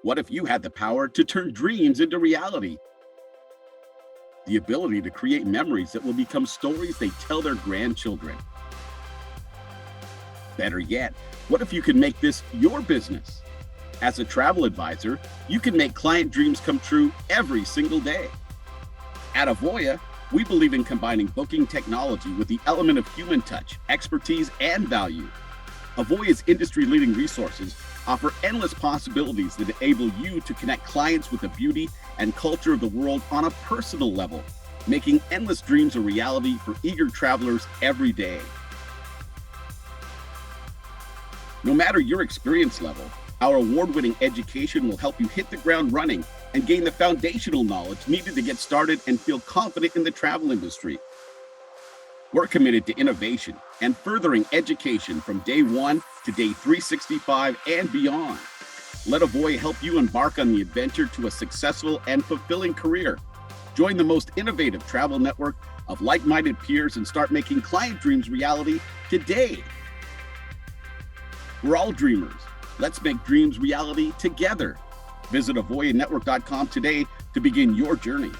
What if you had the power to turn dreams into reality? The ability to create memories that will become stories they tell their grandchildren. Better yet, what if you could make this your business? As a travel advisor, you can make client dreams come true every single day. At Avoya, we believe in combining booking technology with the element of human touch, expertise, and value. Avoya's industry-leading resources offer endless possibilities that enable you to connect clients with the beauty and culture of the world on a personal level, making endless dreams a reality for eager travelers every day. No matter your experience level, our award-winning education will help you hit the ground running and gain the foundational knowledge needed to get started and feel confident in the travel industry. We're committed to innovation and furthering education from day 1 to day 365 and beyond. Let Avoya help you embark on the adventure to a successful and fulfilling career. Join the most innovative travel network of like-minded peers and start making client dreams reality today. We're all dreamers. Let's make dreams reality together. Visit avoyanetwork.com today to begin your journey.